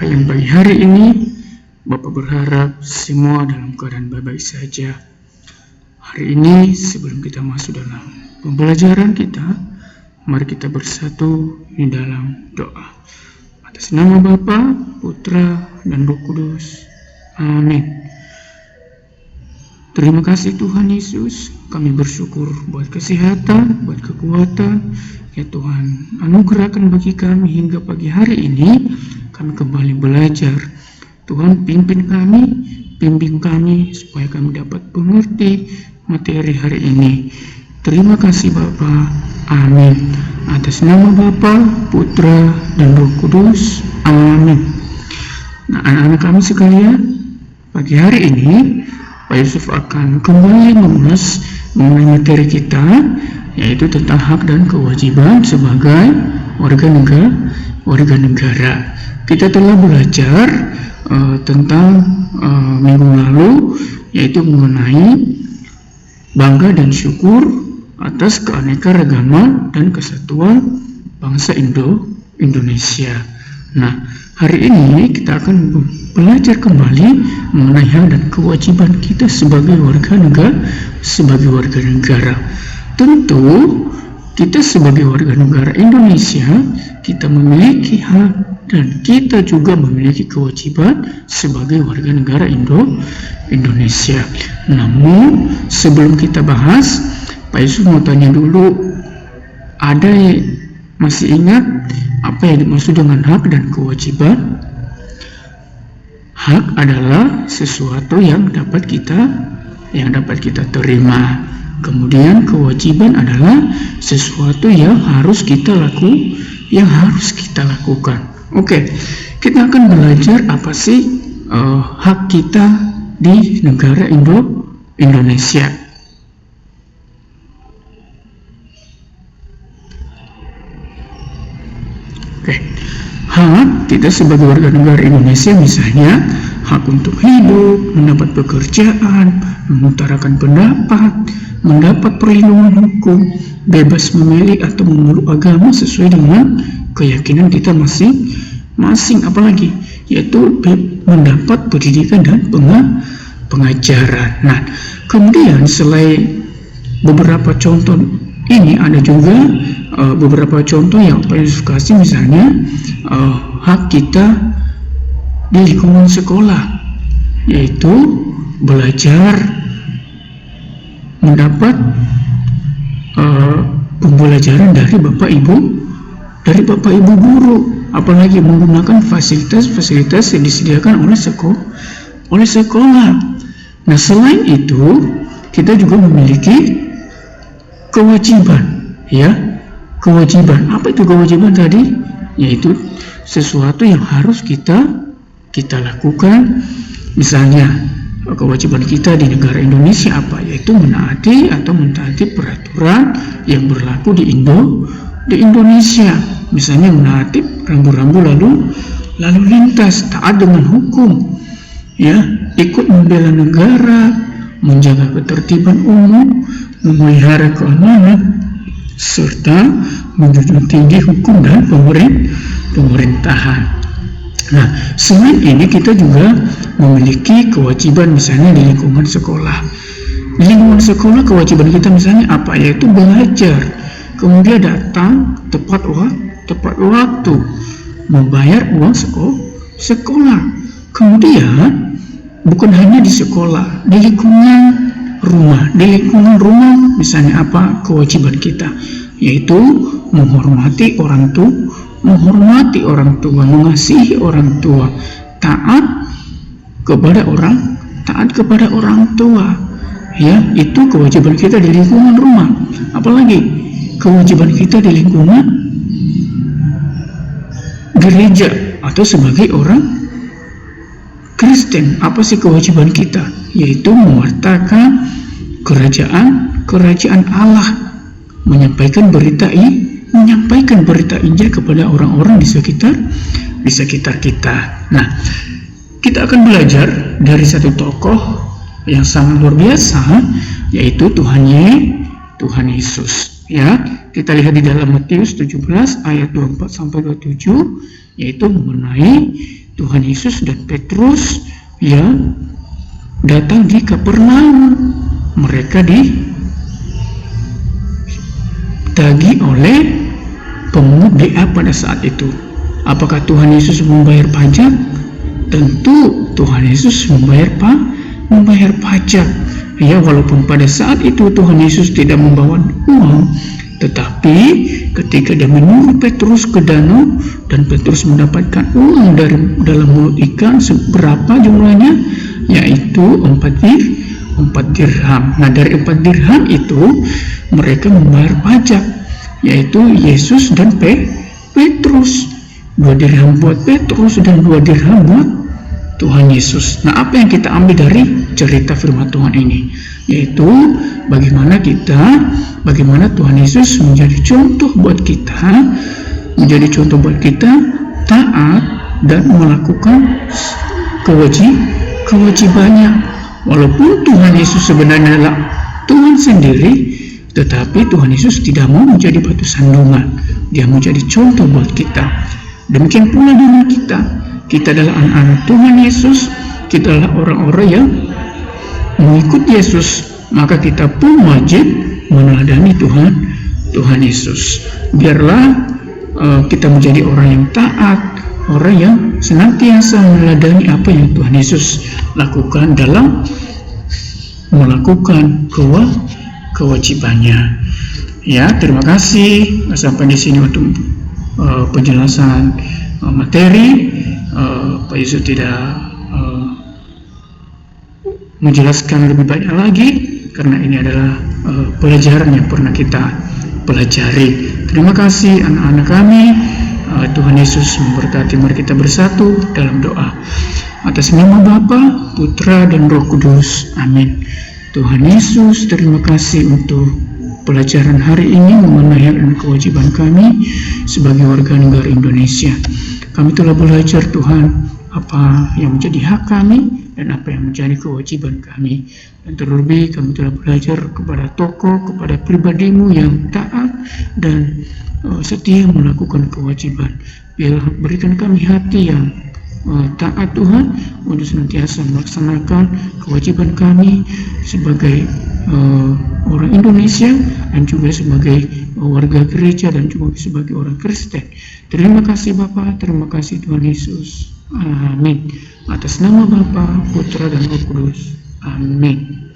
Kalian pagi hari ini, Bapak berharap semua dalam keadaan baik-baik saja. Hari ini sebelum kita masuk dalam pembelajaran kita, mari kita bersatu di dalam doa. Atas nama Bapa, Putra, dan Roh Kudus. Amin. Terima kasih Tuhan Yesus, kami bersyukur buat kesehatan, buat kekuatan. Ya Tuhan, anugerahkan bagi kami hingga pagi hari ini, kami kembali belajar. Tuhan pimpin kami, bimbing kami, supaya kami dapat mengerti materi hari ini. Terima kasih Bapa. Amin. Atas nama Bapa, Putra, dan Roh Kudus. Amin. Nah, anak-anak kami sekalian, pagi hari ini Pak Yusuf akan kembali mengulas mengenai materi kita, yaitu tentang hak dan kewajiban sebagai warga negara. Kita telah belajar tentang minggu lalu, yaitu mengenai bangga dan syukur atas keanekaragaman dan kesatuan bangsa Indonesia. Nah, hari ini kita akan belajar kembali mengenai hak dan kewajiban kita sebagai warga negara. Tentu kita sebagai warga negara Indonesia, kita memiliki hak dan kita juga memiliki kewajiban sebagai warga negara Indonesia. Namun sebelum kita bahas, Pak Yusuf mau tanya dulu, ada yang masih ingat apa yang dimaksud dengan hak dan kewajiban? Hak adalah sesuatu yang dapat kita terima. Kemudian kewajiban adalah sesuatu yang harus kita lakukan. Oke, kita akan belajar apa sih hak kita di negara Indonesia. Oke, hak kita sebagai warga negara Indonesia misalnya hak untuk hidup, mendapat pekerjaan, mengutarakan pendapat, mendapat perlindungan hukum, bebas memilih atau memeluk agama sesuai dengan keyakinan kita masing-masing, apalagi yaitu mendapat pendidikan dan pengajaran. Nah, kemudian selain beberapa contoh ini ada juga beberapa contoh yang Pak Yusuf kasih, misalnya hak kita di lingkungan sekolah, yaitu belajar, mendapat pembelajaran dari Bapak Ibu guru, apalagi menggunakan fasilitas yang disediakan oleh sekolah. Nah, selain itu kita juga memiliki kewajiban, ya. Kewajiban, apa itu kewajiban tadi? Yaitu sesuatu yang harus kita lakukan. Misalnya kewajiban kita di negara Indonesia apa? Yaitu mentaati peraturan yang berlaku di Indonesia. Misalnya menaati rambu-rambu lalu lintas, taat dengan hukum, ya, ikut membela negara, menjaga ketertiban umum, memelihara keamanan, serta menjunjung tinggi hukum dan pemerintahan. Nah, selain ini kita juga memiliki kewajiban misalnya di lingkungan sekolah. Di lingkungan sekolah kewajiban kita misalnya apa? Yaitu belajar, kemudian datang tepat waktu, membayar uang sekolah. Kemudian bukan hanya di sekolah, di lingkungan rumah misalnya apa kewajiban kita? Yaitu menghormati orang tua, mengasihi orang tua, taat kepada orang tua, ya, itu kewajiban kita di lingkungan rumah. Apalagi kewajiban kita di lingkungan gereja atau sebagai orang Kristen, apa sih kewajiban kita? Yaitu mewartakan kerajaan Allah, menyampaikan berita Injil kepada orang-orang di sekitar kita. Nah, kita akan belajar dari satu tokoh yang sangat luar biasa, yaitu Tuhan Yesus. Ya, kita lihat di dalam Matius 17 ayat 24 sampai 27, yaitu mengenai Tuhan Yesus dan Petrus ya datang di Kapernaum. Mereka ditagih oleh pemungut bea pada saat itu. Apakah Tuhan Yesus membayar pajak? Tentu Tuhan Yesus membayar pajak. Ya, walaupun pada saat itu Tuhan Yesus tidak membawa uang, tetapi ketika dia menyuruh Petrus ke danau dan Petrus mendapatkan uang dari dalam mulut ikan, seberapa jumlahnya? Yaitu 4 dirham. Nah, dari 4 dirham itu mereka membayar pajak, yaitu Yesus dan Petrus. 2 dirham buat Petrus dan 2 dirham buat Tuhan Yesus. Nah, apa yang kita ambil dari cerita firman Tuhan ini? Yaitu bagaimana Tuhan Yesus menjadi contoh buat kita, taat dan melakukan kewajibannya. Walaupun Tuhan Yesus sebenarnya adalah Tuhan sendiri, tetapi Tuhan Yesus tidak mau menjadi batu sandungan. Dia mau jadi contoh buat kita. Demikian pula dengan kita. Kita adalah anak-anak Tuhan Yesus, kita adalah orang-orang yang mengikut Yesus, maka kita pun wajib meneladani Tuhan Yesus. Biarlah kita menjadi orang yang taat, orang yang senantiasa meneladani apa yang Tuhan Yesus lakukan dalam melakukan kewajibannya. Ya, terima kasih. Sampai di sini untuk penjelasan materi. Pak Yusuf tidak menjelaskan lebih banyak lagi karena ini adalah pelajaran yang pernah kita pelajari. Terima kasih anak-anak kami. Tuhan Yesus memberkati. Mari kita bersatu dalam doa. Atas nama Bapa, Putra, dan Roh Kudus. Amin. Tuhan Yesus, terima kasih untuk pelajaran hari ini mengenai hak dan kewajiban kami sebagai warga negara Indonesia. Kami telah belajar, Tuhan, apa yang menjadi hak kami dan apa yang menjadi kewajiban kami. Dan terlebih kami telah belajar kepada tokoh, kepada pribadimu yang taat dan setia melakukan kewajiban. Biarlah berikan kami hati yang taat, Tuhan, untuk senantiasa melaksanakan kewajiban kami sebagai orang Indonesia dan juga sebagai warga gereja dan juga sebagai orang Kristen. Terima kasih Bapa, terima kasih Tuhan Yesus. Amin. Atas nama Bapa, Putra, dan Roh Kudus. Amin.